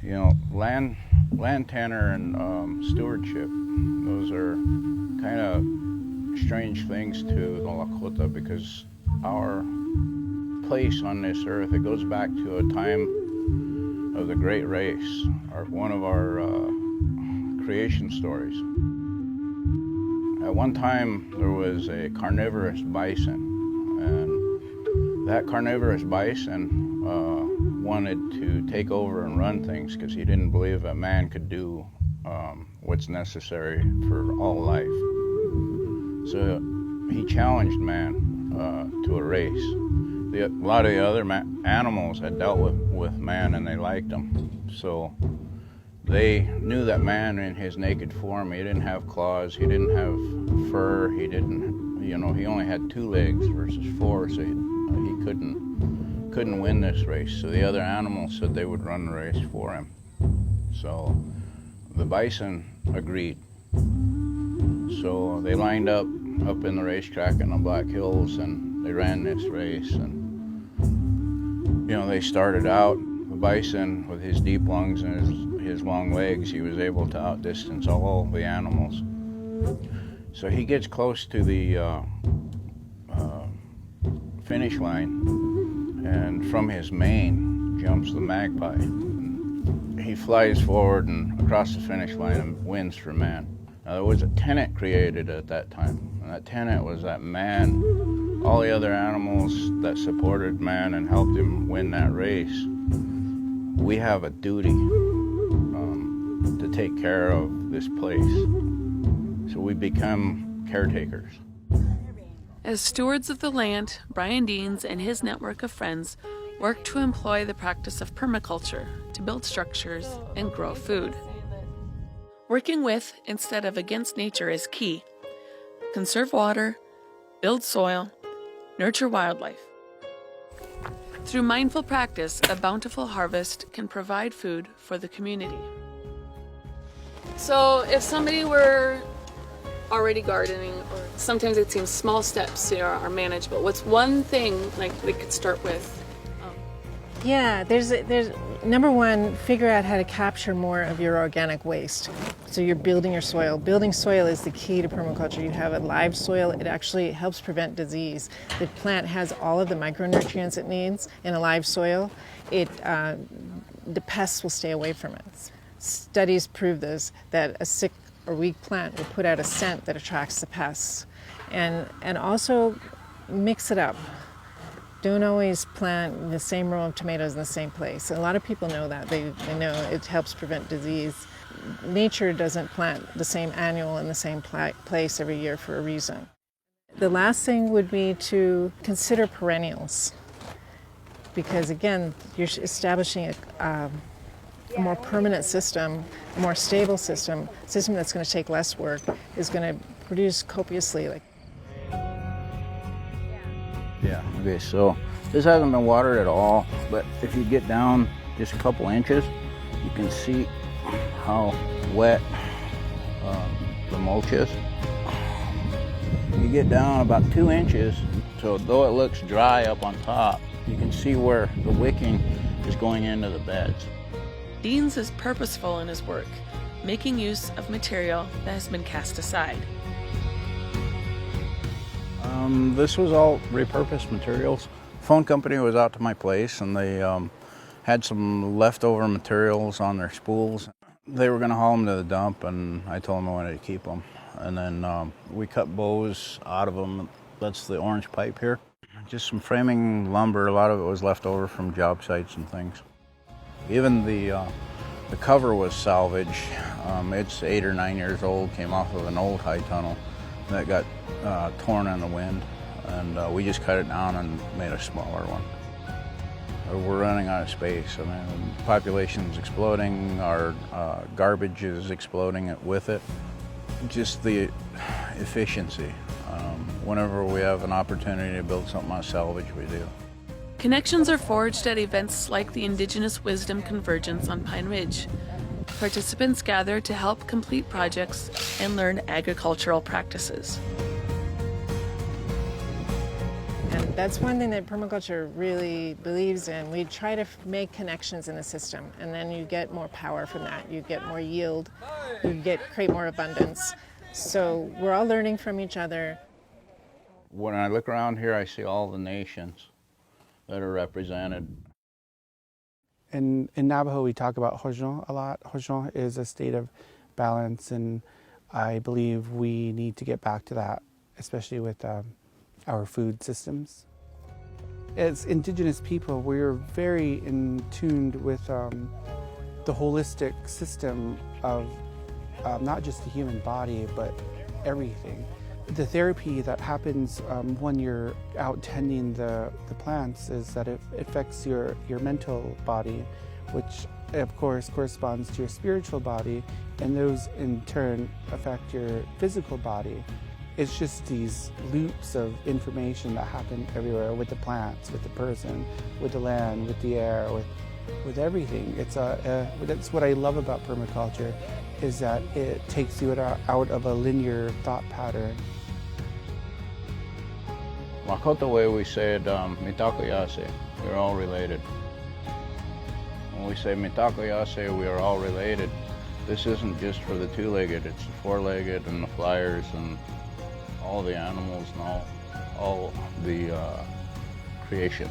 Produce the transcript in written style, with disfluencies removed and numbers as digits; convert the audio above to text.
You know, land tenure and stewardship, those are kind of strange things to the Lakota, because our place on this earth, it goes back to a time of the Great Race, one of our creation stories. At one time, there was a carnivorous bison, and that carnivorous bison wanted to take over and run things because he didn't believe a man could do what's necessary for all life. So he challenged man to a race. A lot of the other animals had dealt with man, and they liked him. So they knew that man in his naked form, he didn't have claws, he didn't have fur, he only had 2 legs versus 4, so he couldn't win this race. So the other animals said they would run the race for him. So the bison agreed. So they lined up in the racetrack in the Black Hills, and they ran this race. And they started out, the bison with his deep lungs and his long legs, he was able to outdistance all the animals. So he gets close to the finish line, and from his mane jumps the magpie. He flies forward and across the finish line and wins for man. Now, there was a tenet created at that time, and that tenet was that man, all the other animals that supported man and helped him win that race, we have a duty to take care of this place. So we become caretakers. As stewards of the land, Brian Deans and his network of friends work to employ the practice of permaculture to build structures and grow food. Working with instead of against nature is key. Conserve water, build soil, nurture wildlife. Through mindful practice, a bountiful harvest can provide food for the community. So if somebody were already gardening, or sometimes it seems small steps are manageable, what's one thing like they could start with? Yeah, there's number one, figure out how to capture more of your organic waste. So you're building your soil. Building soil is the key to permaculture. You have a live soil, it actually helps prevent disease. The plant has all of the micronutrients it needs in a live soil. The pests will stay away from it. Studies prove this, that a sick or weak plant will put out a scent that attracts the pests. And also mix it up. Don't always plant the same row of tomatoes in the same place. A lot of people know that. They know it helps prevent disease. Nature doesn't plant the same annual in the same place every year for a reason. The last thing would be to consider perennials, because again, you're establishing a more permanent system, a more stable system that's going to take less work, is going to produce copiously. Yeah, okay, so this hasn't been watered at all, but if you get down just a couple inches, you can see how wet the mulch is. You get down about 2 inches, so though it looks dry up on top, you can see where the wicking is going into the beds. Deans is purposeful in his work, making use of material that has been cast aside. This was all repurposed materials. Phone company was out to my place, and they had some leftover materials on their spools. They were going to haul them to the dump, and I told them I wanted to keep them. And then we cut bows out of them. That's the orange pipe here. Just some framing lumber. A lot of it was left over from job sites and things. Even the cover was salvage. It's 8 or 9 years old, came off of an old high tunnel that got torn in the wind, and we just cut it down and made a smaller one. We're running out of space. I mean, the population's exploding, our garbage is exploding with it. Just the efficiency. Whenever we have an opportunity to build something on salvage, we do. Connections are forged at events like the Indigenous Wisdom Convergence on Pine Ridge. Participants gather to help complete projects and learn agricultural practices. And That's one thing that permaculture really believes in. We try to make connections in the system, and then you get more power from that. You get more yield, create more abundance. So we're all learning from each other. When I look around here, I see all the nations that are represented. In Navajo, we talk about Hojon a lot. Hojon is a state of balance, and I believe we need to get back to that, especially with our food systems. As Indigenous people, we're very in tuned with the holistic system of not just the human body, but everything. The therapy that happens when you're out tending the plants is that it affects your mental body, which of course corresponds to your spiritual body, and those in turn affect your physical body. It's just these loops of information that happen everywhere with the plants, with the person, with the land, with the air, with everything. That's what I love about permaculture, is that it takes you out of a linear thought pattern. Lakota way we say it, mitakoyase, we're all related. When we say mitakoyase, we are all related, this isn't just for the two-legged, it's the four-legged and the flyers and all the animals and all the creation.